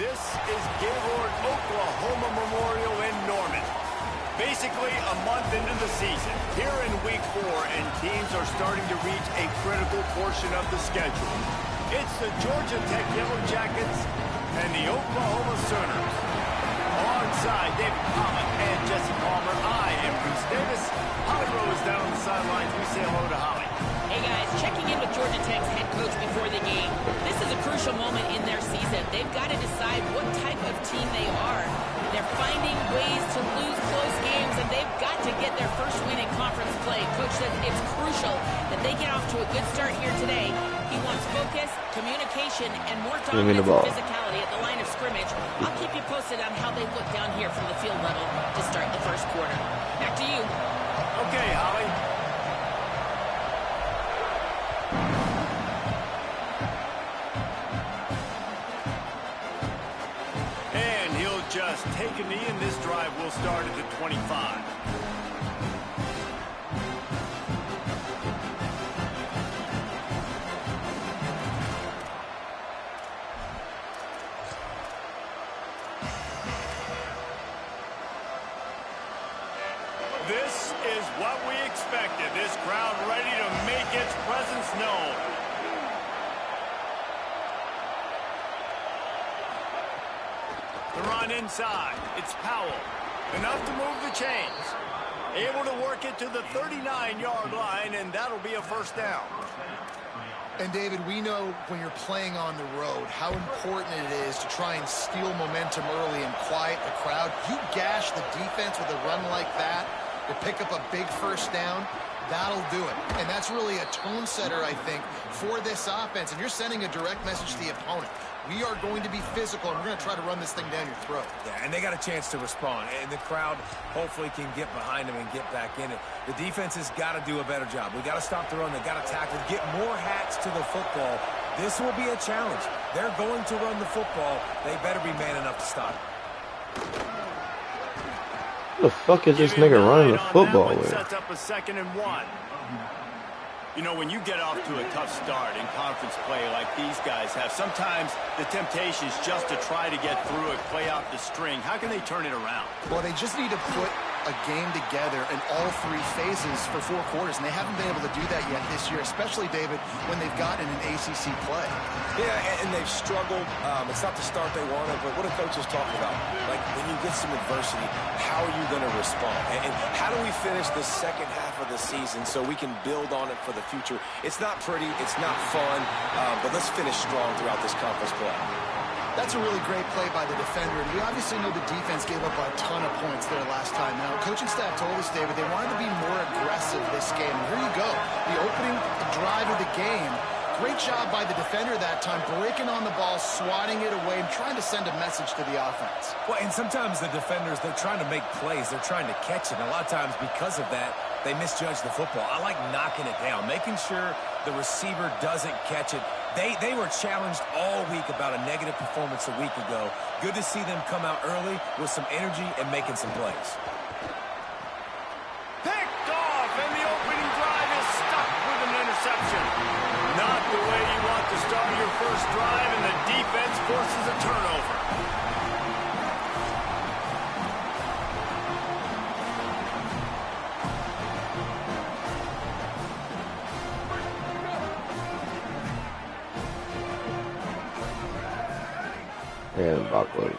This is Gaylord Oklahoma Memorial in Norman. Basically a month into the season, here in week 4, and teams are starting to reach a critical portion of the schedule. It's the Georgia Tech Yellow Jackets and the Oklahoma Sooners. Alongside David Common and Jesse Palmer, I am Bruce Davis. Holly Rose down on the sidelines. We say hello to Holly. Hey guys, checking in with Georgia Tech's head coach before the game. This is a crucial moment in their season. They've got to decide what type of team they are. They're finding ways to lose close games, and they've got to get their first win in conference play. Coach says it's crucial that they get off to a good start here today. He wants focus, communication, and more dominance and physicality at the line of scrimmage. I'll keep you posted on how they look down here from the field level to start the first quarter. Back to you. Okay, Holly. Just take a knee, and this drive will start at the 25. This is what we expected. This crowd ready to make its presence known. The run inside. It's Powell. Enough to move the chains. Able to work it to the 39-yard line, and that'll be a first down. And, David, we know when you're playing on the road how important it is to try and steal momentum early and quiet the crowd. You gash the defense with a run like that to pick up a big first down, that'll do it. And that's really a tone setter, I think, for this offense. And you're sending a direct message to the opponent. We are going to be physical, and we're going to try to run this thing down your throat. Yeah, and they got a chance to respond, and the crowd hopefully can get behind them and get back in it. The defense has got to do a better job. We got to stop the run. They got to tackle, get more hats to the football. This will be a challenge. They're going to run the football. They better be man enough to stop it. What the fuck is this nigga running the football with? Sets up a 2nd and 1. You know, when you get off to a tough start in conference play like these guys have, sometimes the temptation is just to try to get through it, play out the string. How can they turn it around? Well, they just need to put a game together in all 3 phases for 4 quarters, and they haven't been able to do that yet this year, especially, David, when they've gotten an ACC play. Yeah, and they've struggled. It's not the start they wanted, but what a coach is talking about. Like, when you get some adversity, how are you going to respond? And how do we finish the second half of the season so we can build on it for the future? It's not pretty, it's not fun, but let's finish strong throughout this conference play. That's a really great play by the defender, and we obviously know the defense gave up a ton of points there last time out. Coaching staff told us, David, they wanted to be more aggressive this game. And here you go, the opening drive of the game. Great job by the defender that time, breaking on the ball, swatting it away, and trying to send a message to the offense. Well, and sometimes the defenders, they're trying to make plays. They're trying to catch it. And a lot of times, because of that, they misjudge the football. I like knocking it down, making sure the receiver doesn't catch it. They were challenged all week about a negative performance a week ago. Good to see them come out early with some energy and making some plays. Picked off, and the opening drive is stuck with an interception. Not the way you want to start your first drive, and the defense forces a turnover. And Buckley.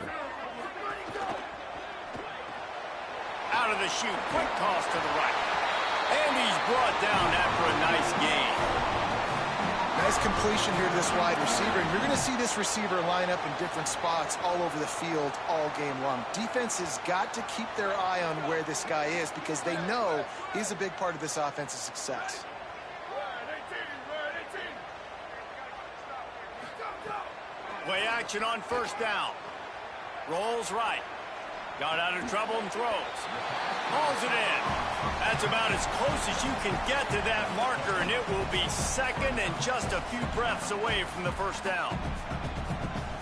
Out of the chute, quick toss to the right. And he's brought down after a nice gain. Nice completion here to this wide receiver. And you're going to see this receiver line up in different spots all over the field all game long. Defense has got to keep their eye on where this guy is because they know he's a big part of this offense's success. Play action on first down. Rolls right. Got out of trouble and throws. Hauls it in. That's about as close as you can get to that marker, and it will be 2nd and just a few breaths away from the first down.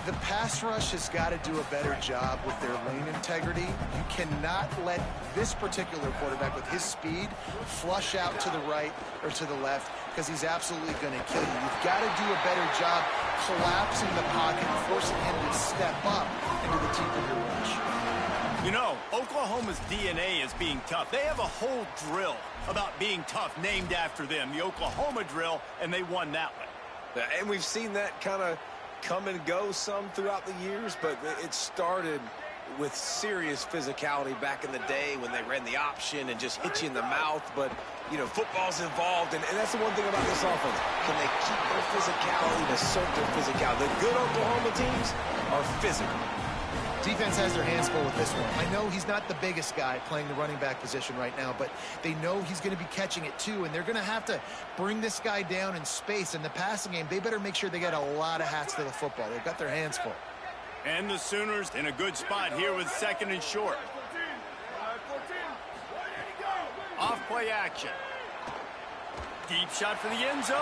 The pass rush has got to do a better job with their lane integrity. You cannot let this particular quarterback with his speed flush out to the right or to the left, because he's absolutely going to kill you. You've got to do a better job collapsing the pocket and forcing him to step up into the teeth of your rush. You know, Oklahoma's DNA is being tough. They have a whole drill about being tough named after them, the Oklahoma drill, and they won that one. And we've seen that kind of come and go some throughout the years, but it started with serious physicality back in the day when they ran the option and just hit you in the mouth. But, you know, football's involved, and that's the one thing about this offense. Can they keep their physicality and assert their physicality? The good Oklahoma teams are physical. Defense has their hands full with this one. I know he's not the biggest guy playing the running back position right now, but they know he's going to be catching it too, and they're going to have to bring this guy down in space. In the passing game, they better make sure they get a lot of hats to the football. They've got their hands full. And the Sooners in a good spot here with 2nd and short. Off play action. Deep shot for the end zone.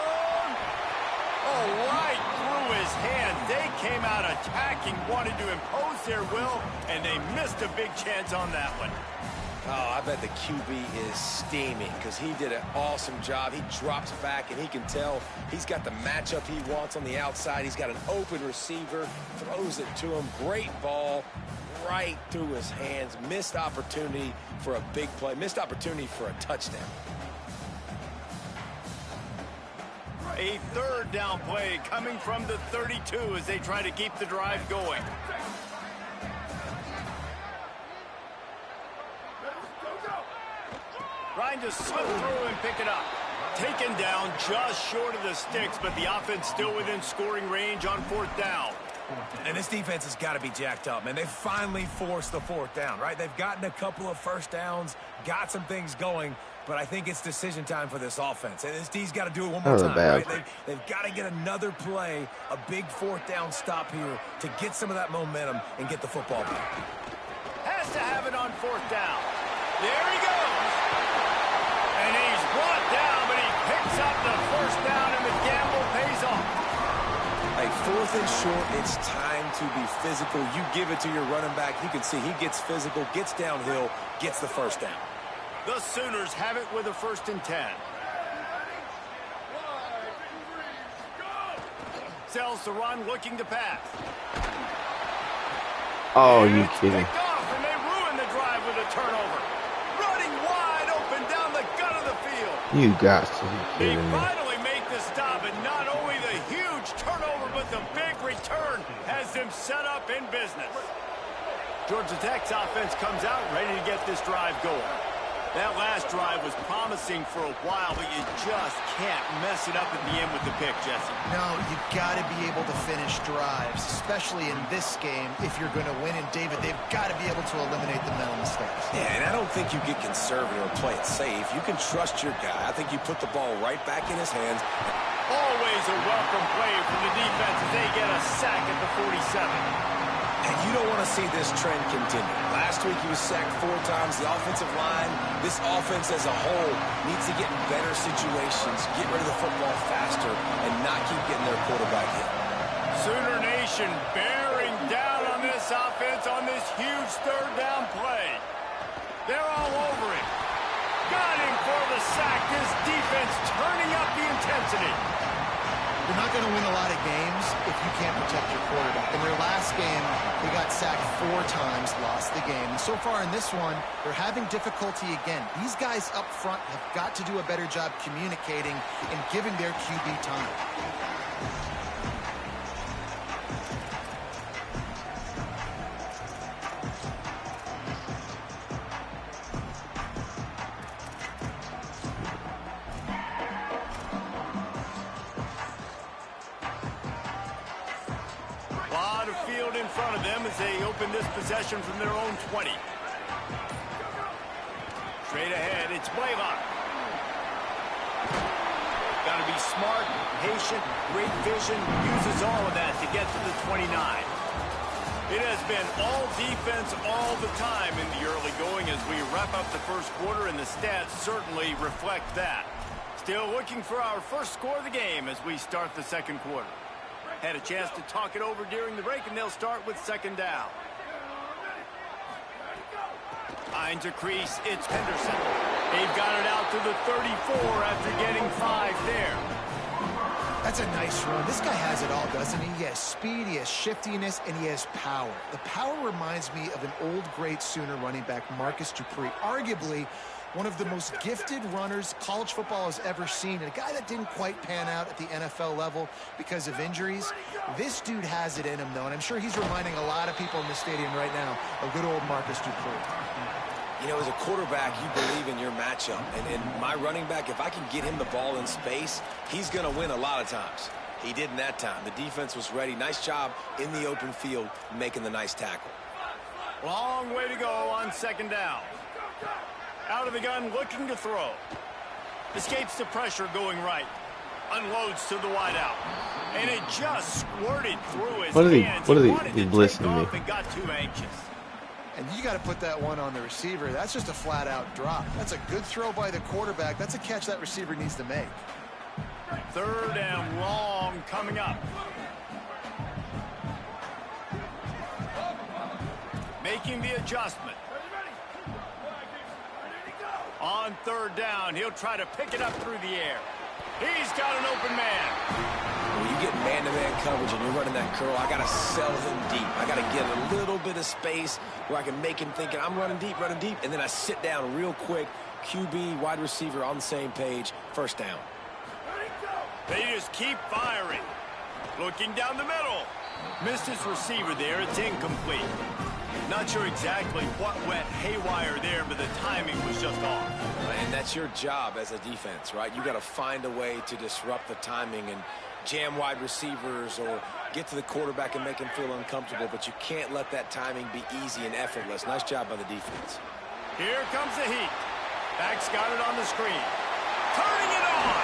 Oh, right through his hands. They came out attacking, wanted to impose their will, and they missed a big chance on that one. Oh, I bet the QB is steaming because he did an awesome job. He drops back, and he can tell he's got the matchup he wants on the outside. He's got an open receiver, throws it to him. Great ball right through his hands. Missed opportunity for a big play. Missed opportunity for a touchdown. A 3rd down play coming from the 32 as they try to keep the drive going. Trying to slip through and pick it up. Taken down just short of the sticks, but the offense still within scoring range on 4th down. And this defense has got to be jacked up, man. They finally forced the 4th down, right? They've gotten a couple of first downs, got some things going, but I think it's decision time for this offense. And this D's got to do it one more time, right? They've got to get another play, a big 4th down stop here to get some of that momentum and get the football back. Has to have it on 4th down. There he goes. And he's brought down, but he picks up the 1st down, and the gamble pays off. Hey, 4th and short, it's time to be physical. You give it to your running back. You can see he gets physical, gets downhill, gets the 1st down. The Sooners have it with a 1st and 10. Sells the run, looking to pass. Oh, you kidding? Picked off, and they ruin the drive with a turnover. Running wide open down the gut of the field. You got to be They kidding me. finally make the stop, and not only the huge turnover, but the big return has them set up in business. Georgia Tech's offense comes out ready to get this drive going. That last drive was promising for a while, but you just can't mess it up at the end with the pick, Jesse. No, you've got to be able to finish drives, especially in this game if you're going to win. And, David, they've got to be able to eliminate the mental mistakes. Yeah, and I don't think you get conservative or play it safe. You can trust your guy. I think you put the ball right back in his hands. Always a welcome play from the defense as they get a sack at the 47. And you don't want to see this trend continue. Last week he was sacked 4 times. The offensive line, this offense as a whole, needs to get in better situations, get rid of the football faster, and not keep getting their quarterback hit. Sooner Nation bearing down on this offense on this huge 3rd down play. They're all over him. Got him for the sack. This defense turning up the intensity. You're not going to win a lot of games if you can't protect your quarterback. In their last game, they got sacked 4 times, lost the game. And so far in this one, they're having difficulty again. These guys up front have got to do a better job communicating and giving their QB time. In front of them as they open this possession from their own 20. Straight ahead, it's Blaylock. Got to be smart, patient, great vision, uses all of that to get to the 29. It has been all defense all the time in the early going as we wrap up the 1st quarter, and the stats certainly reflect that. Still looking for our first score of the game as we start the 2nd quarter. Had a chance to talk it over during the break, and they'll start with second down. Finds a crease. It's Henderson. They've got it out to the 34 after getting 5 there. That's a nice run. This guy has it all, doesn't he? He has speed, he has shiftiness, and he has power. The power reminds me of an old great Sooner running back, Marcus Dupree. Arguably one of the most gifted runners college football has ever seen, and a guy that didn't quite pan out at the NFL level because of injuries. This dude has it in him, though, and I'm sure he's reminding a lot of people in the stadium right now of good old Marcus Dupree. You know, as a quarterback, you believe in your matchup. And my running back, if I can get him the ball in space, he's going to win a lot of times. He didn't that time. The defense was ready. Nice job in the open field making the nice tackle. Long way to go on second down. Out of the gun, looking to throw. Escapes the pressure going right. Unloads to the wideout. And it just squirted through his hands. What are they blitzing me? And got too anxious. And you got to put that one on the receiver. That's just a flat-out drop. That's a good throw by the quarterback. That's a catch that receiver needs to make. Third and long coming up. Making the adjustment. On third down, he'll try to pick it up through the air. He's got an open man. When you get man-to-man coverage and you're running that curl, I got to sell him deep. I got to get a little bit of space where I can make him think I'm running deep, and then I sit down real quick. QB, wide receiver on the same page. First down. They just keep firing. Looking down the middle. Missed his receiver there. It's incomplete. Not sure exactly what went haywire there, but the timing was just off. And that's your job as a defense, right? You got to find a way to disrupt the timing and jam wide receivers or get to the quarterback and make him feel uncomfortable, but you can't let that timing be easy and effortless. Nice job by the defense. Here comes the heat. Back's got it on the screen. Turning it on.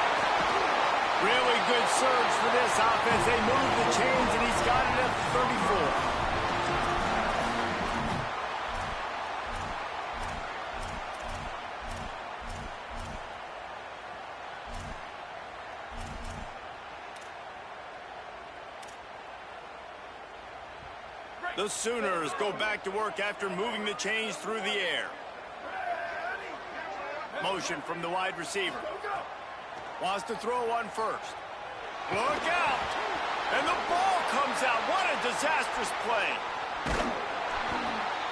Really good surge for this offense. They move the chains, and he's got it at 34. The Sooners go back to work after moving the chains through the air. Motion from the wide receiver. Wants to throw one first. Look out! And the ball comes out. What a disastrous play.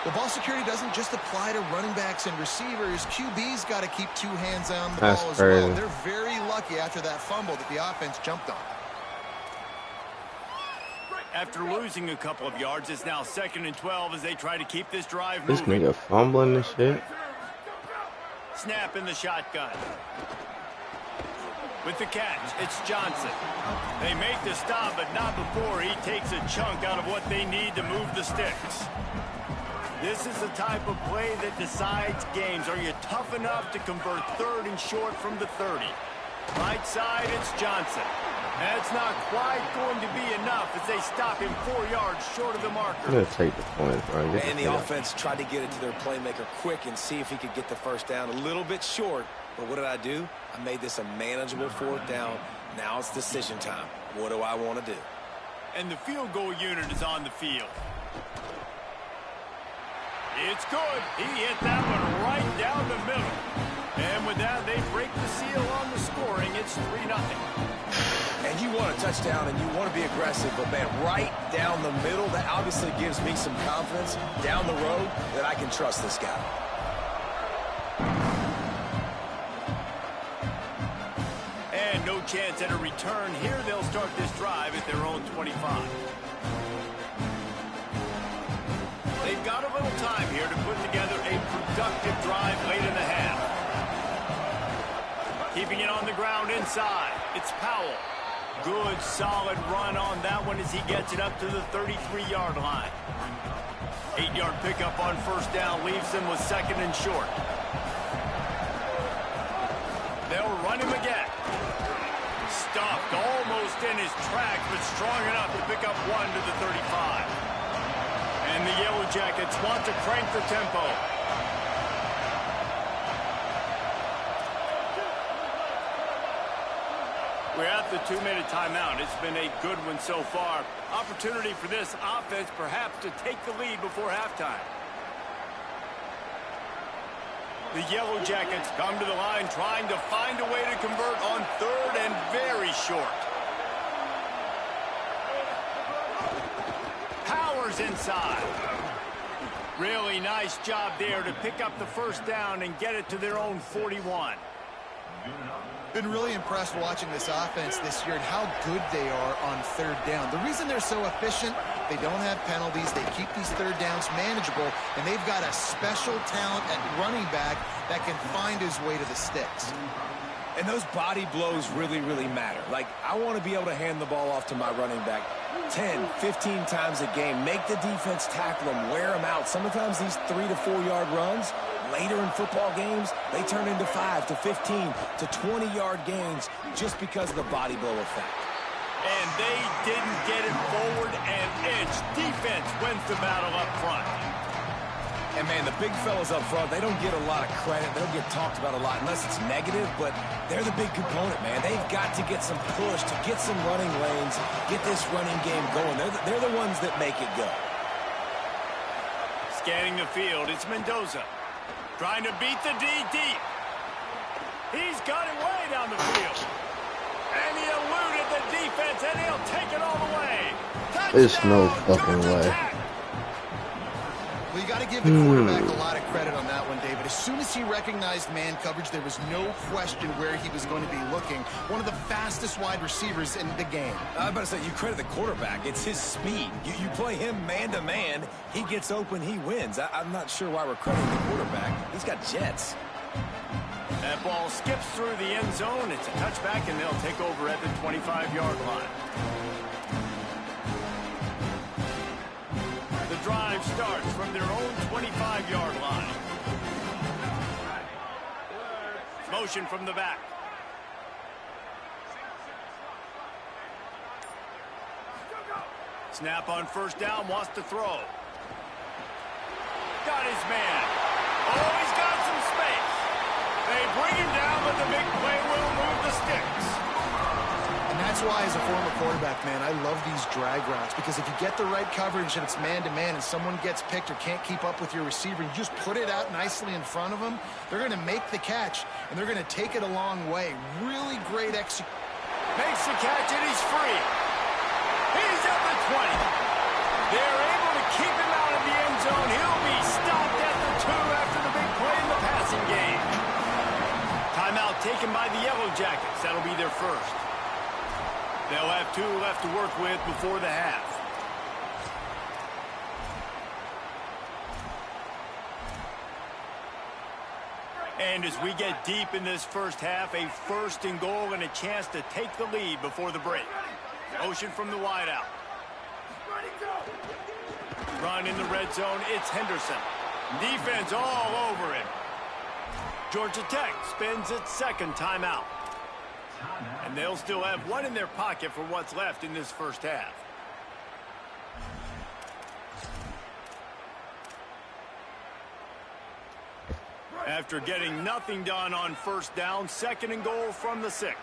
The ball security doesn't just apply to running backs and receivers. QB's got to keep 2 hands on the ball as well. They're very lucky after that fumble that the offense jumped on. After losing a couple of yards, it's now 2nd and 12 as they try to keep this drive This moving. nigga fumbling this shit. Snap in the shotgun. With the catch, it's Johnson. They make the stop, but not before he takes a chunk out of what they need to move the sticks. This is the type of play that decides games. Are you tough enough to convert 3rd and short from the 30? Right side, it's Johnson. That's not quite going to be enough as they stop him 4 yards short of the marker. I'm going to take the points, bro. And the offense tried to get it to their playmaker quick and see if he could get the first down. A little bit short, but what did I do? I made this a manageable 4th down. Now it's decision time. What do I want to do? And the field goal unit is on the field. It's good. He hit that one right down the middle. And with that, they break the seal on the scoring. It's 3-0. And you want a touchdown and you want to be aggressive, but man, right down the middle, that obviously gives me some confidence down the road that I can trust this guy. And no chance at a return here. They'll start this drive at their own 25. They've got a little time here to put together a productive drive late in the half. Keeping it on the ground inside. It's Powell. Good, solid run on that one as he gets it up to the 33-yard line. 8-yard pickup on first down leaves them with 2nd and short. They'll run him again. Stuffed almost in his tracks, but strong enough to pick up 1 to the 35. And the Yellow Jackets want to crank the tempo. We're at the 2-minute timeout. It's been a good one so far. Opportunity for this offense perhaps to take the lead before halftime. The Yellow Jackets come to the line trying to find a way to convert on third and very short. Powers inside. Really nice job there to pick up the first down and get it to their own 41. Been really impressed watching this offense this year and how good they are on third down. The reason they're so efficient, they don't have penalties, they keep these third downs manageable, and they've got a special talent at running back that can find his way to the sticks. And those body blows really, really matter. Like, I want to be able to hand the ball off to my running back 10, 15 times a game. Make the defense tackle them, wear them out. Sometimes these 3 to 4 yard runs, later in football games, they turn into 5 to 15 to 20-yard gains just because of the body blow effect. And they didn't get it forward an inch. Defense wins the battle up front. And, man, the big fellas up front, they don't get a lot of credit. They don't get talked about a lot unless it's negative, but they're the big component, man. They've got to get some push, to get some running lanes, get this running game going. They're the ones that make it go. Scanning the field, it's Mendoza. Trying to beat the D deep. He's got it way down the field. And he eluded the defense, and he'll take it all the way. Touchdown, There's no fucking Georgia way. Tech. Well, you got to give the quarterback a lot of credit on that one, David. As soon as he recognized man coverage, there was no question where he was going to be looking. One of the fastest wide receivers in the game. I was about to say, you credit the quarterback. It's his speed. You play him man-to-man, he gets open, he wins. I'm not sure why we're crediting the quarterback. He's got jets. That ball skips through the end zone. It's a touchback, and they'll take over at the 25-yard line. The drive starts from their own 25-yard line. Motion from the back. Snap on first down, wants to throw. Got his man. Oh, he's got some space. They bring him down, but the big play will move the sticks. And that's why, as a former quarterback, man, I love these drag routes, because if you get the right coverage and it's man-to-man and someone ggets picked or can't keep up with your receiver, you just put it out nicely in front of them, they're going to make the catch, and they're going to take it a long way. Really great execution. Makes the catch, and he's free. He's at the 20. They're able to keep him out of the end zone. He'll be stopped at the 2 after the big play in the passing game. Timeout taken by the Yellow Jackets. That'll be their first. They'll have 2 left to work with before the half. And as we get deep in this first half, a 1st and goal and a chance to take the lead before the break. Motion from the wideout. Run in the red zone, it's Henderson. Defense all over him. Georgia Tech spends its second timeout. And they'll still have 1 in their pocket for what's left in this first half. After getting nothing done on first down, 2nd and goal from the 6.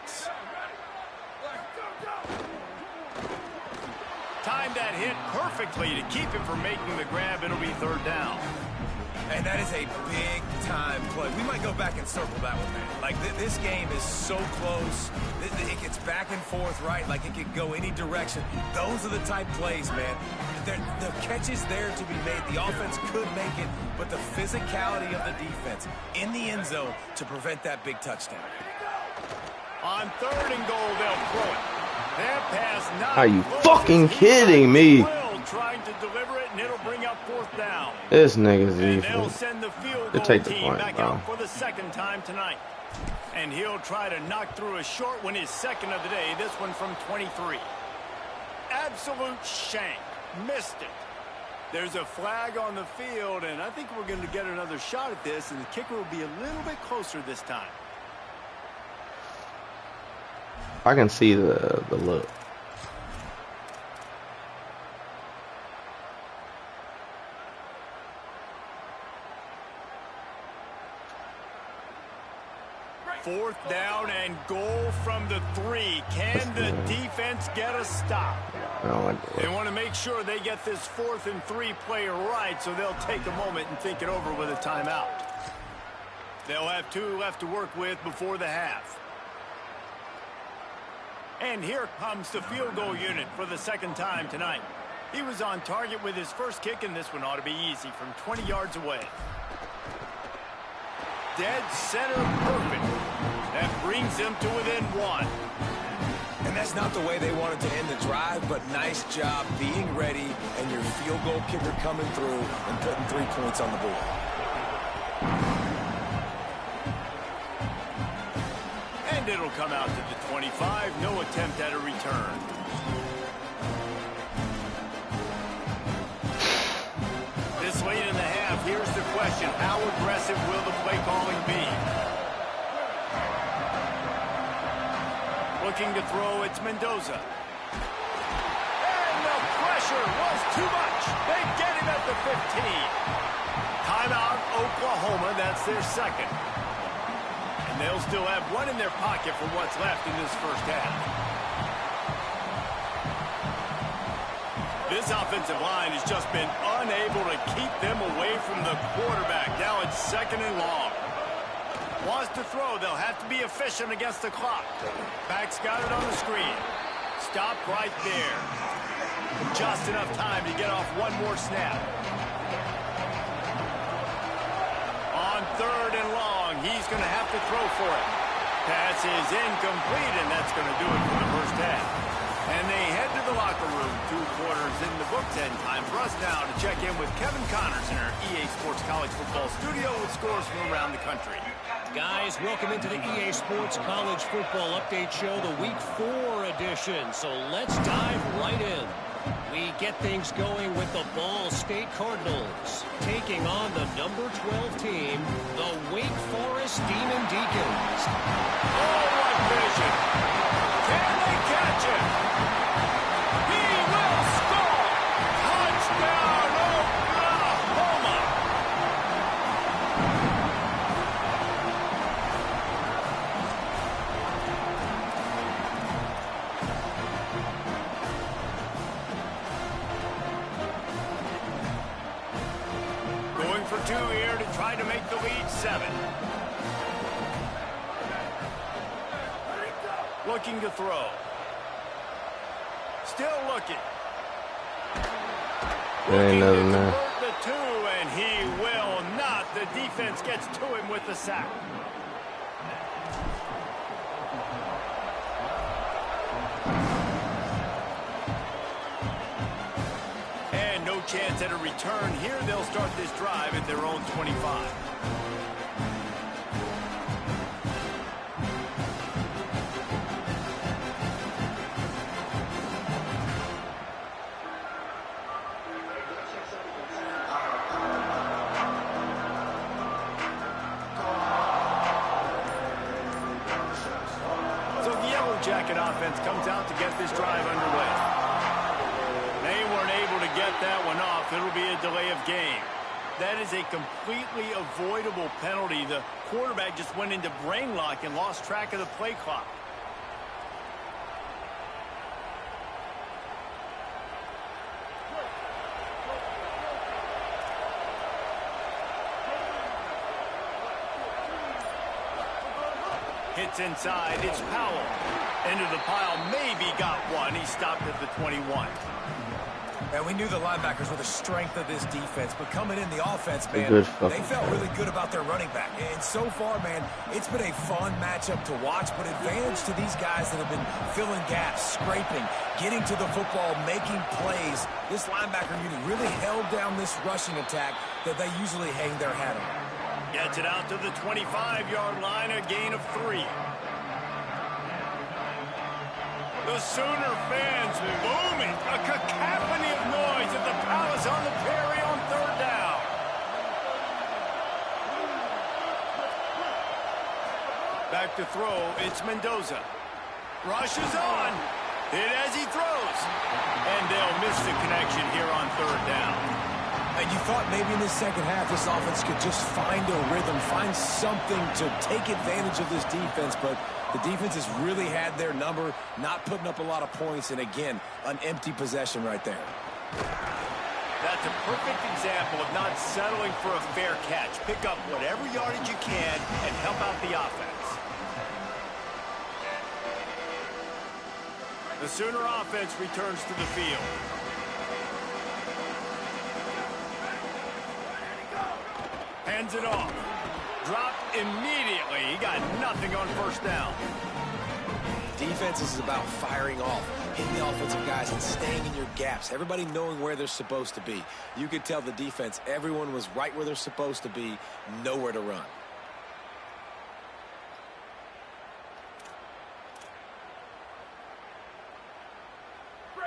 Timed that hit perfectly to keep him from making the grab. It'll be 3rd down. And that is a big-time play. We might go back and circle that one, man. Like, this game is so close. It gets back and forth, right? Like, it could go any direction. Those are the type plays, man. The catch is there to be made. The offense could make it, but the physicality of the defense in the end zone to prevent that big touchdown. On 3rd and goal, they'll throw it. That pass not Are you close. fucking He's kidding me? trying to deliver it, and it'll bring up 4th down. This nigga's And they'll evil. send the field They goal take the team point, back bro. out for the 2nd time tonight. And he'll try to knock through a short one, his 2nd of the day, this one from 23. Absolute shank. Missed it. There's a flag on the field, and I think we're going to get another shot at this, and the kicker will be a little bit closer this time. I can see the look. 4th down and goal from the 3. Can the defense get a stop? They want to make sure they get this 4th and 3 play right, so they'll take a moment and think it over with a timeout. They'll have 2 left to work with before the half. And here comes the field goal unit for the 2nd time tonight. He was on target with his first kick, and this one ought to be easy from 20 yards away. Dead center perfect. That brings them to within 1. And that's not the way they wanted to end the drive, but nice job being ready and your field goal kicker coming through and putting 3 points on the board. And it'll come out to the 25. No attempt at a return. This late in the half, here's the question. How aggressive will the play calling be? Looking to throw, it's Mendoza. And the pressure was too much. They get him at the 15. Timeout, Oklahoma. That's their 2nd. And they'll still have 1 in their pocket for what's left in this first half. This offensive line has just been unable to keep them away from the quarterback. Now it's 2nd and long. Wants to throw. They'll have to be efficient against the clock. Back's got it on the screen. Stop right there. Just enough time to get off 1 more snap. On 3rd and long, he's going to have to throw for it. Pass is incomplete, and that's going to do it for the first half. And they head to the locker room. 2 quarters in the books, and time for us now to check in with Kevin Connors in our EA Sports College Football studio with scores from around the country. Guys, welcome into the EA Sports College Football Update Show, the Week 4 edition. So let's dive right in. We get things going with the Ball State Cardinals taking on the number 12 team, the Wake Forest Demon Deacons. Oh, what vision! Can they catch it? He will score! Touchdown, Oklahoma! Going for 2 here to try to make the lead 7. Looking to throw. Still looking. Ain't nothing there. The 2, and he will not. The defense gets to him with the sack. And no chance at a return here. They'll start this drive at their own 25. Jacket offense comes out to get this drive underway. They weren't able to get that one off. It'll be a delay of game. That is a completely avoidable penalty. The quarterback just went into brain lock and lost track of the play clock. Hits inside. It's Powell. Into the pile. Maybe got one. He stopped at the 21. And we knew the linebackers were the strength of this defense, but coming in the offense, man, they felt really good about their running back. And so far, man, it's been a fun matchup to watch, but advantage to these guys that have been filling gaps, scraping, getting to the football, making plays. This linebacker unit really held down this rushing attack that they usually hang their hat on. Gets it out to the 25-yard line, a gain of 3. The Sooner fans booming. A cacophony of noise at the Palace on the Prairie on 3rd down. Back to throw, it's Mendoza. Rushes on. Hit as he throws. And they'll miss the connection here on 3rd down. And you thought maybe in the second half this offense could just find a rhythm, find something to take advantage of this defense, but the defense has really had their number, not putting up a lot of points, and again, an empty possession right there. That's a perfect example of not settling for a fair catch. Pick up whatever yardage you can and help out the offense. The Sooner offense returns to the field. Hands it off. Dropped immediately. He got nothing on first down. Defense is about firing off, hitting the offensive guys and staying in your gaps. Everybody knowing where they're supposed to be. You could tell the defense, everyone was right where they're supposed to be, nowhere to run.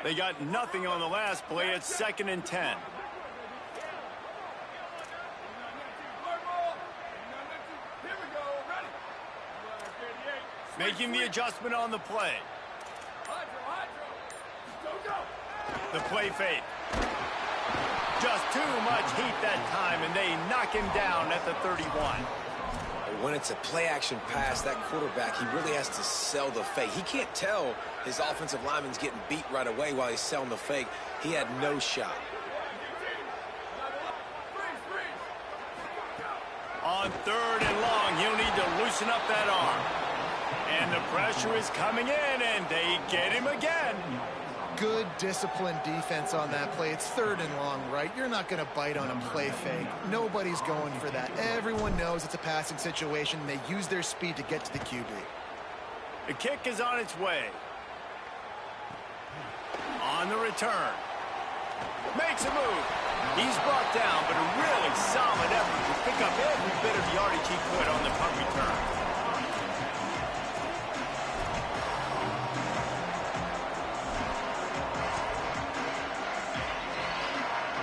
They got nothing on the last play. It's 2nd and 10. Making the adjustment on the play. The play fake. Just too much heat that time, and they knock him down at the 31. When it's a play-action pass, that quarterback, he really has to sell the fake. He can't tell his offensive lineman's getting beat right away while he's selling the fake. He had no shot. On 3rd and long, he'll need to loosen up that arm. And the pressure is coming in, and they get him again. Good, disciplined defense on that play. It's 3rd and long, right? You're not going to bite on a play fake. Nobody's going for that. Everyone knows it's a passing situation, and they use their speed to get to the QB. The kick is on its way. On the return. Makes a move. He's brought down, but a really solid effort to pick up every bit of yardage he could on the punt return.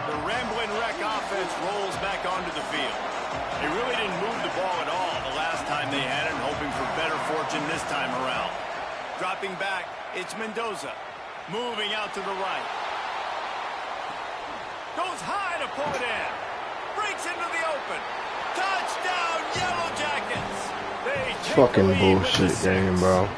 The Ramblin' Wreck offense rolls back onto the field. They really didn't move the ball at all the last time they had it, hoping for better fortune this time around. Dropping back, it's Mendoza. Moving out to the right. Goes high to pull it in. Breaks into the open. Touchdown, Yellow Jackets. They Fucking bullshit game, bro.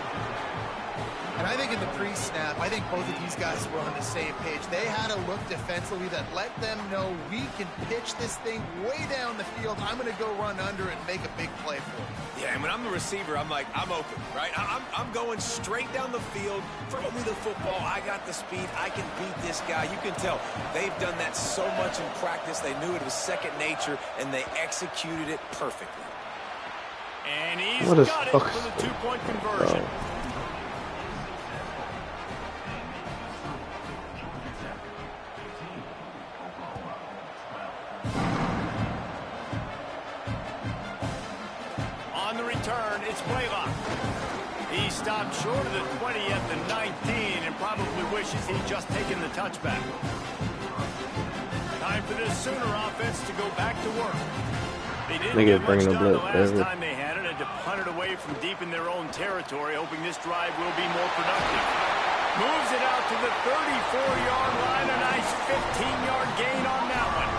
And I think in the pre-snap, I think both of these guys were on the same page. They had a look defensively that let them know we can pitch this thing way down the field. I'm going to go run under it and make a big play for it. Yeah, and when I'm the receiver, I'm like, I'm open, right? I'm going straight down the field. Throw me the football. I got the speed. I can beat this guy. You can tell they've done that so much in practice. They knew it was second nature, and they executed it perfectly. And he's got it for the two-point conversion. Oh. It's Blaylock. He stopped short of the 20 at the 19 and probably wishes he'd just taken the touchback. Time for this Sooner offense to go back to work. They didn't get much done the last time they had it, and to punt it away from deep in their own territory, hoping this drive will be more productive. Moves it out to the 34-yard line. A nice 15-yard gain on that one.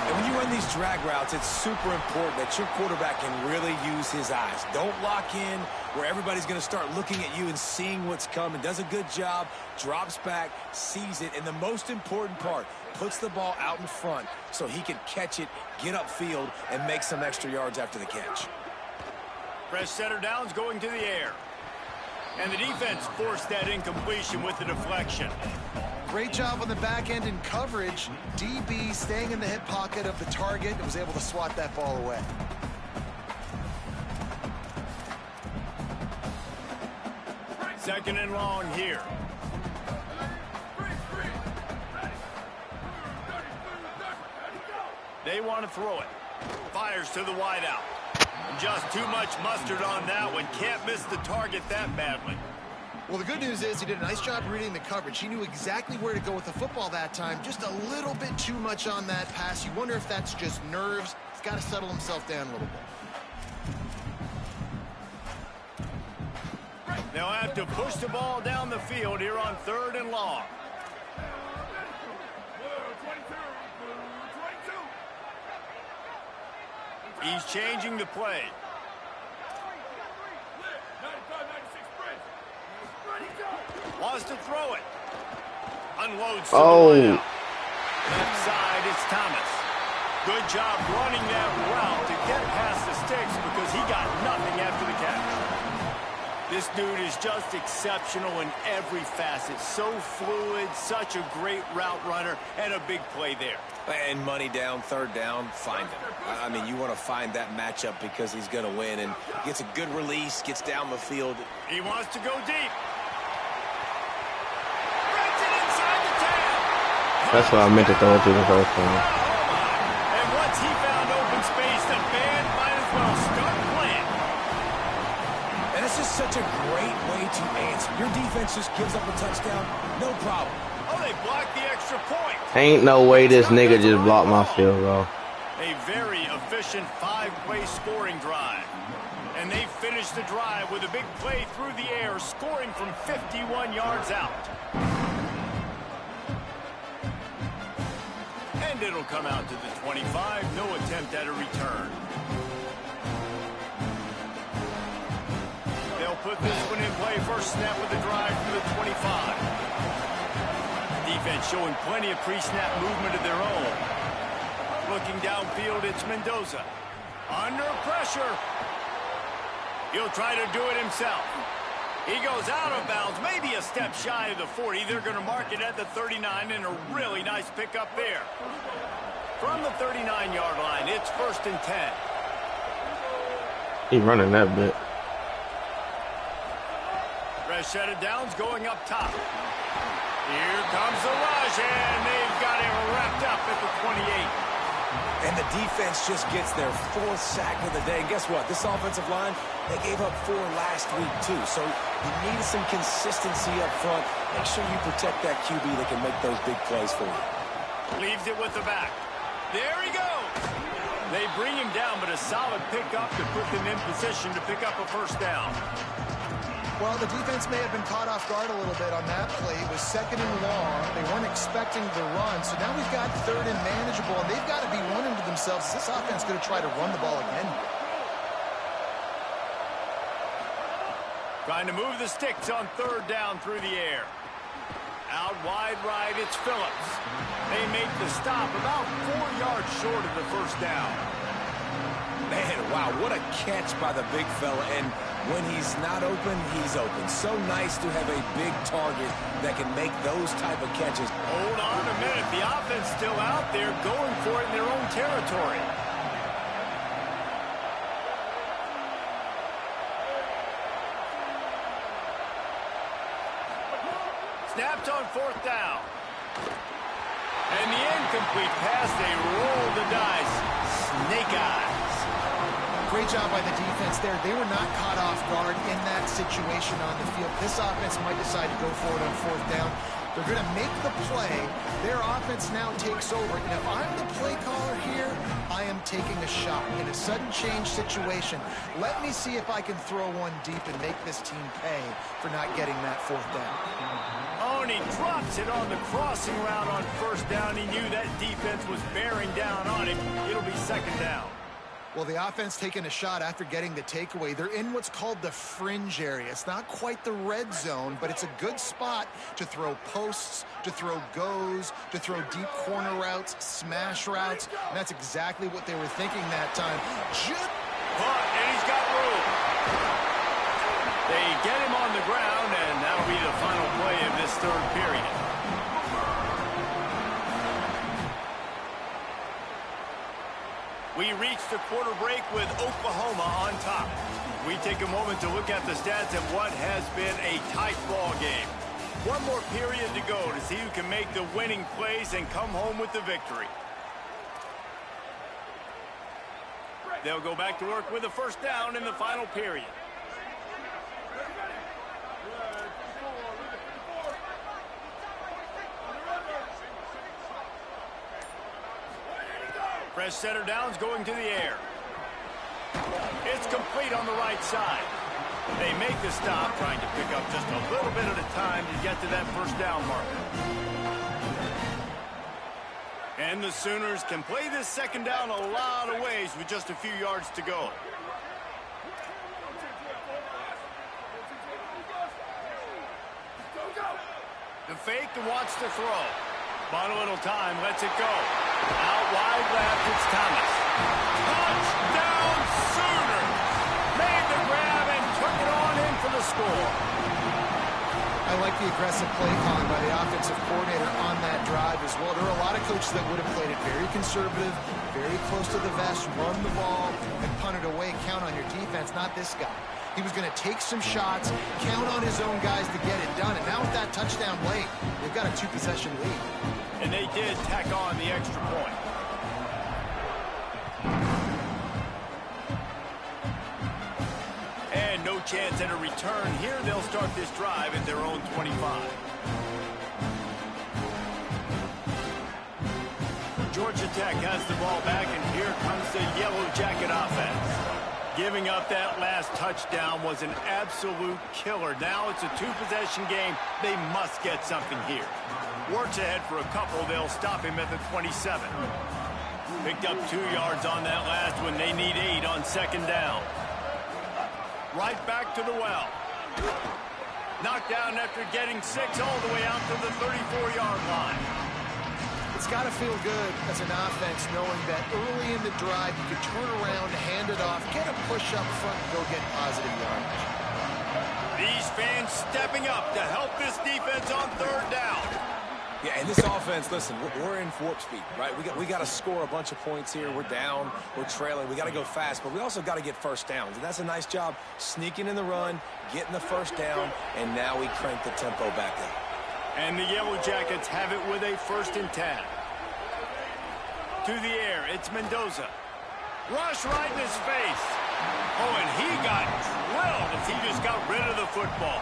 And when you run these drag routes, it's super important that your quarterback can really use his eyes. Don't lock in where everybody's going to start looking at you and seeing what's coming. Does a good job, drops back, sees it, and the most important part, puts the ball out in front so he can catch it, get upfield, and make some extra yards after the catch. Fresh setter downs going to the air. And the defense forced that incompletion with the deflection. Great job on the back end in coverage. DB staying in the hip pocket of the target and was able to swat that ball away. Second and long here. They want to throw it. Fires to the wideout. Just too much mustard on that one. Can't miss the target that badly. Well, the good news is he did a nice job reading the coverage. He knew exactly where to go with the football that time. Just a little bit too much on that pass. You wonder if that's just nerves. He's got to settle himself down a little bit. They'll have to push the ball down the field here on 3rd and long. He's changing the play. Wants to throw it. Unloads to the layout. Left side, it's Thomas. Good job running that route to get past the sticks because he got nothing after the catch. This dude is just exceptional in every facet. So fluid, such a great route runner, and a big play there. And money down, third down, find him. I mean, you want to find that matchup because he's going to win, and gets a good release, gets down the field. He wants to go deep. Right it inside the 10. That's what I meant to throw it to the first time. And once he found open space, the band might as well start playing. And it's just such a great way to answer. Your defense just gives up a touchdown, no problem. Oh, they blocked the extra point. Ain't no way this nigga just blocked my field goal. A very efficient 5-play scoring drive. And they finished the drive with a big play through the air, scoring from 51 yards out. And it'll come out to the 25. No attempt at a return. They'll put this one in play. First snap of the drive for the 25. Defense showing plenty of pre-snap movement of their own. Looking downfield, it's Mendoza. Under pressure. He'll try to do it himself. He goes out of bounds, maybe a step shy of the 40. They're going to mark it at the 39, and a really nice pickup there. From the 39-yard line, it's 1st and 10. He running that bit. Fresh set of downs going up top. Here comes the rush, and they've got him wrapped up at the 28. And the defense just gets their 4th sack of the day. And guess what? This offensive line, they gave up 4 last week, too. So you need some consistency up front. Make sure you protect that QB that can make those big plays for you. Leaves it with the back. There he goes. They bring him down, but a solid pickup to put them in position to pick up a first down. Well, the defense may have been caught off guard a little bit on that play. It was 2nd and long. They weren't expecting the run. So now we've got 3rd and manageable, and they've got to be wondering to themselves, is this offense going to try to run the ball again? Trying to move the sticks on 3rd down through the air. Out wide right, it's Phillips. They make the stop about 4 yards short of the first down. Man, wow, what a catch by the big fella. And when he's not open, he's open. So nice to have a big target that can make those type of catches. Hold on a minute. The offense still out there going for it in their own territory. Snapped on 4th down. And the incomplete pass, they roll the dice. Snake eyes. Great job by the defense there. They were not caught off guard in that situation on the field. This offense might decide to go for it on 4th down. They're going to make the play. Their offense now takes over. And if I'm the play caller here, I am taking a shot in a sudden change situation. Let me see if I can throw one deep and make this team pay for not getting that 4th down. Oh, and he drops it on the crossing route on 1st down. He knew that defense was bearing down on him. It'll be 2nd down. Well, the offense taking a shot after getting the takeaway. They're in what's called the fringe area. It's not quite the red zone, but it's a good spot to throw posts, to throw goes, to throw deep corner routes, smash routes. And that's exactly what they were thinking that time. And he's got room. They get him on the ground, and that'll be the final play of this 3rd period. We reach the quarter break with Oklahoma on top. We take a moment to look at the stats of what has been a tight ball game. One more period to go to see who can make the winning plays and come home with the victory. They'll go back to work with a 1st down in the final period. Fresh center downs going to the air. It's complete on the right side. They make the stop, trying to pick up just a little bit at a time to get to that 1st down marker. And the Sooners can play this second down a lot of ways with just a few yards to go. The fake and wants to throw. Bought a little time, lets it go. Out wide left, it's Thomas. Touchdown Sooners! Made the grab and took it on in for the score. I like the aggressive play calling by the offensive coordinator on that drive as well. There are a lot of coaches that would have played it very conservative, very close to the vest, run the ball, and punt it away. Count on your defense, not this guy. He was going to take some shots, count on his own guys to get it done. And now with that touchdown late, they've got a 2-possession lead. And they did tack on the extra point. And no chance at a return here. They'll start this drive at their own 25. Georgia Tech has the ball back, and here comes the Yellow Jacket offense. Giving up that last touchdown was an absolute killer. Now it's a 2-possession game. They must get something here. Works ahead for a couple. They'll stop him at the 27. Picked up 2 yards on that last one. They need 8 on second down. Right back to the well. Knocked down after getting 6 all the way out to the 34-yard line. It's got to feel good as an offense knowing that early in the drive you can turn around, hand it off, get a push up front, and go get positive yardage. These fans stepping up to help this defense on third down. Yeah, and this offense, listen, we're in warp speed, right? We got to score a bunch of points here. We're down, we're trailing. We got to go fast, but we also got to get first downs. And that's a nice job sneaking in the run, getting the first down, and now we crank the tempo back up. And the Yellow Jackets have it with a 1st and 10. To the air, it's Mendoza. Rush right in his face. Oh, and he got drilled as he just got rid of the football.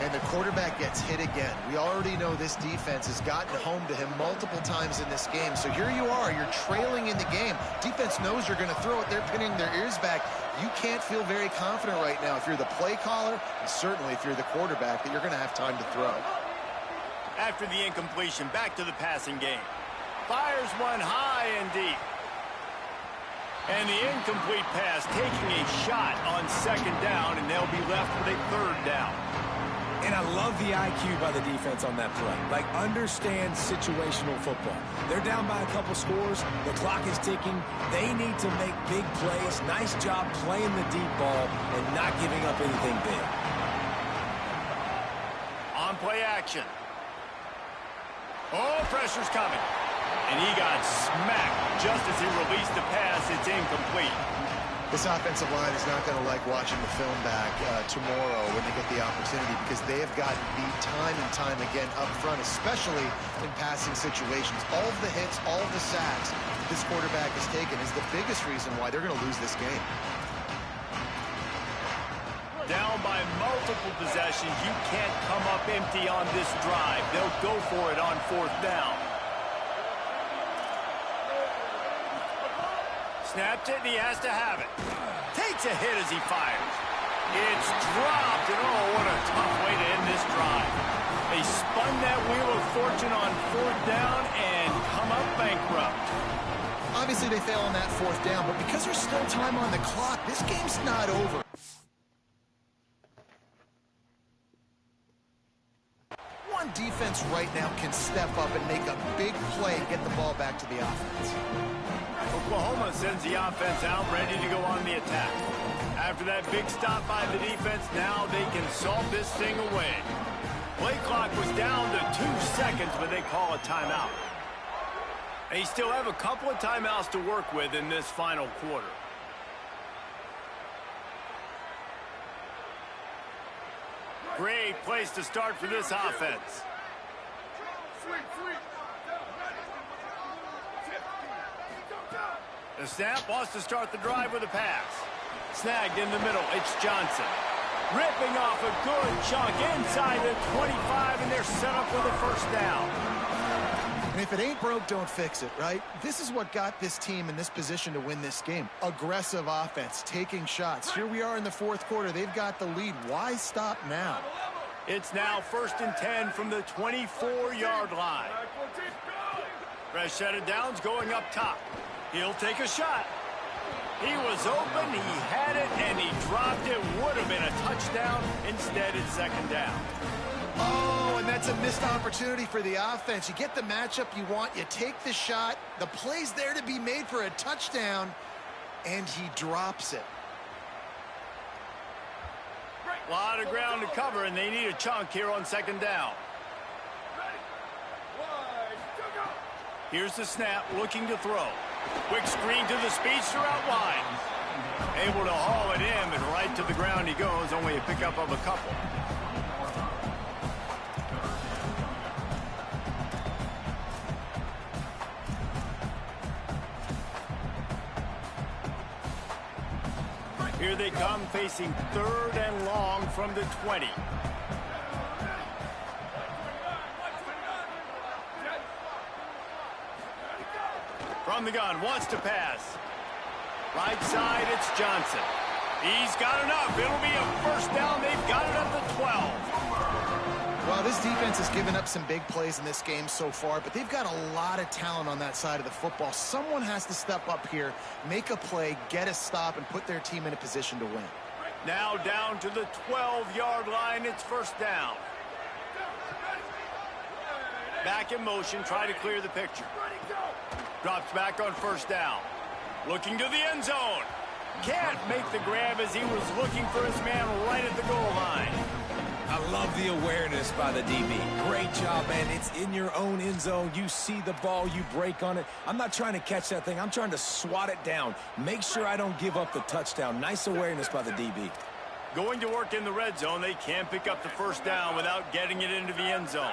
And the quarterback gets hit again. We already know this defense has gotten home to him multiple times in this game. So here you are, you're trailing in the game. Defense knows you're going to throw it. They're pinning their ears back. You can't feel very confident right now if you're the play caller, and certainly if you're the quarterback, that you're going to have time to throw. After the incompletion, back to the passing game. Fires one high and deep. And the incomplete pass taking a shot on second down, and they'll be left with a third down. And I love the IQ by the defense on that play. Like, understand situational football. They're down by a couple scores. The clock is ticking. They need to make big plays. Nice job playing the deep ball and not giving up anything big. On play action. Oh, pressure's coming. And he got smacked just as he released the pass. It's incomplete. This offensive line is not going to like watching the film back tomorrow when they get the opportunity, because they have gotten beat time and time again up front, especially in passing situations. All of the hits, all of the sacks this quarterback has taken is the biggest reason why they're going to lose this game. Down by multiple possessions. You can't come up empty on this drive. They'll go for it on 4th down. Snapped it, and he has to have it. Takes a hit as he fires. It's dropped, and oh, what a tough way to end this drive. They spun that wheel of fortune on 4th down and come up bankrupt. Obviously, they fail on that 4th down, but because there's still time on the clock, this game's not over. One defense right now can step up and make a big play and get the ball back to the offense. Oklahoma sends the offense out, ready to go on the attack. After that big stop by the defense, now they can solve this thing away. Play clock was down to 2 seconds, but they call a timeout. They still have a couple of timeouts to work with in this final quarter. Great place to start for this offense. The snap wants to start the drive with a pass. Snagged in the middle, it's Johnson. Ripping off a good chunk inside the 25, and they're set up with a 1st down. And if it ain't broke, don't fix it, right? This is what got this team in this position to win this game. Aggressive offense, taking shots. Here we are in the 4th quarter. They've got the lead. Why stop now? It's now 1st and 10 from the 24-yard line. Fresh set of downs going up top. He'll take a shot. He was open, he had it, and he dropped it. Would have been a touchdown. Instead, it's second down. Oh, and that's a missed opportunity for the offense. You get the matchup you want, you take the shot, the play's there to be made for a touchdown, and he drops it. A lot of ground to cover, and they need a chunk here on second down. Here's the snap, looking to throw. Quick screen to the speedster out wide. Able to haul it in, and right to the ground he goes, only a pickup of a couple. Here they come, facing third and long from the 20. From the gun, wants to pass. Right side, it's Johnson. He's got enough. It'll be a first down. They've got it at the 12. Well, this defense has given up some big plays in this game so far, but they've got a lot of talent on that side of the football. Someone has to step up here, make a play, get a stop, and put their team in a position to win. Now down to the 12-yard line. It's first down. Back in motion, try to clear the picture. Drops back on first down. Looking to the end zone. Can't make the grab as he was looking for his man right at the goal line. I love the awareness by the DB. Great job, man. It's in your own end zone. You see the ball, you break on it. I'm not trying to catch that thing. I'm trying to swat it down. Make sure I don't give up the touchdown. Nice awareness by the DB. Going to work in the red zone. They can't pick up the first down without getting it into the end zone.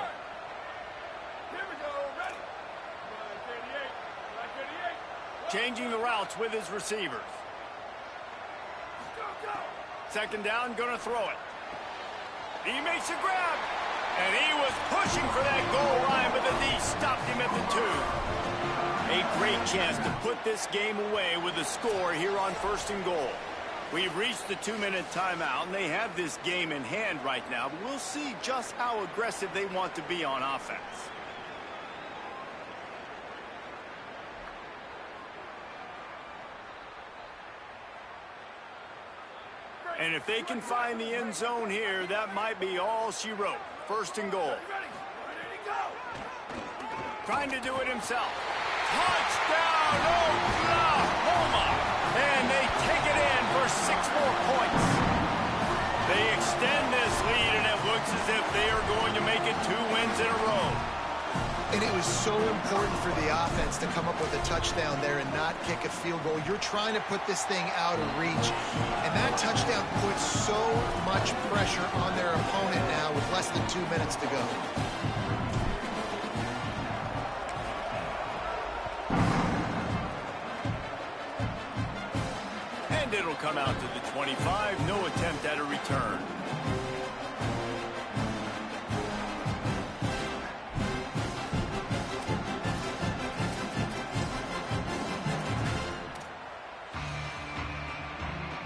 Changing the routes with his receivers. Second down, gonna throw it. He makes a grab, and he was pushing for that goal line, but the D stopped him at the 2. A great chance to put this game away with a score here on first and goal. We've reached the 2-minute timeout, and they have this game in hand right now, but we'll see just how aggressive they want to be on offense. And if they can find the end zone here, that might be all she wrote. First and goal. Trying to do it himself. Touchdown, Oklahoma! And they take it in for 6 more points. They extend this lead, and it looks as if they are going to make it 2 wins in a row. And it was so important for the offense to come up with a touchdown there and not kick a field goal. You're trying to put this thing out of reach. And that touchdown puts so much pressure on their opponent now with less than 2 minutes to go. And it'll come out to the 25. No attempt at a return.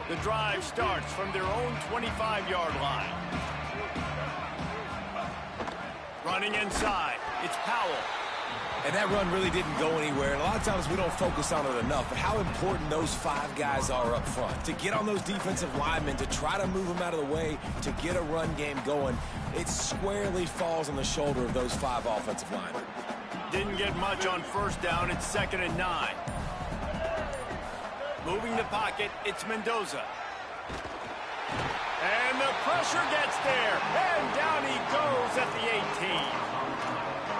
The drive starts from their own 25-yard line. Running inside. It's Powell. And that run really didn't go anywhere. And a lot of times we don't focus on it enough. But how important those 5 guys are up front. To get on those defensive linemen, to try to move them out of the way, to get a run game going, it squarely falls on the shoulder of those 5 offensive linemen. Didn't get much on first down. It's 2nd and 9. Moving the pocket, it's Mendoza. And the pressure gets there. And down he goes at the 18.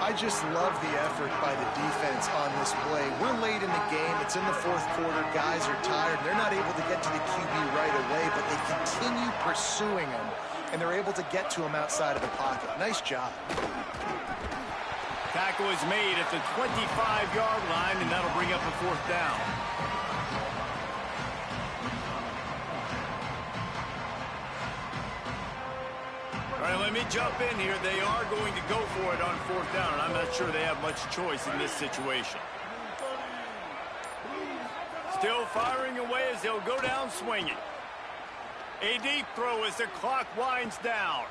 I just love the effort by the defense on this play. We're late in the game. It's in the 4th quarter. Guys are tired. They're not able to get to the QB right away, but they continue pursuing him, and they're able to get to him outside of the pocket. Nice job. Tackle is made at the 25-yard line, and that'll bring up a 4th down. All right, let me jump in here. They are going to go for it on 4th down, and I'm not sure they have much choice in this situation. Still firing away as they'll go down swinging. A deep throw as the clock winds down.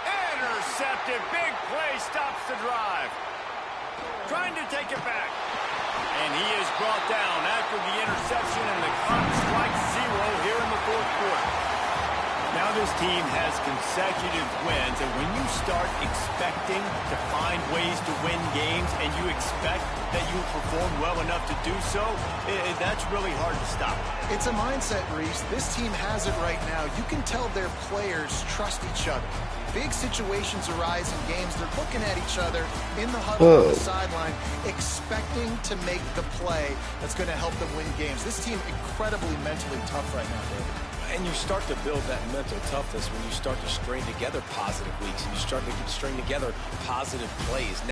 Intercepted. Big play stops the drive. trying to take it back. And he is brought down after the interception, and the clock strikes 0 here in the fourth quarter. Now this team has consecutive wins, and when you start expecting to find ways to win games and you expect that you perform well enough to do so, that's really hard to stop. It's a mindset, Reese. This team has it right now. You can tell their players trust each other. Big situations arise in games. They're looking at each other in the huddle on the sideline, expecting to make the play that's going to help them win games. This team incredibly mentally tough right now, David. And you start to build that mental toughness when you start to string together positive weeks and you string together positive plays.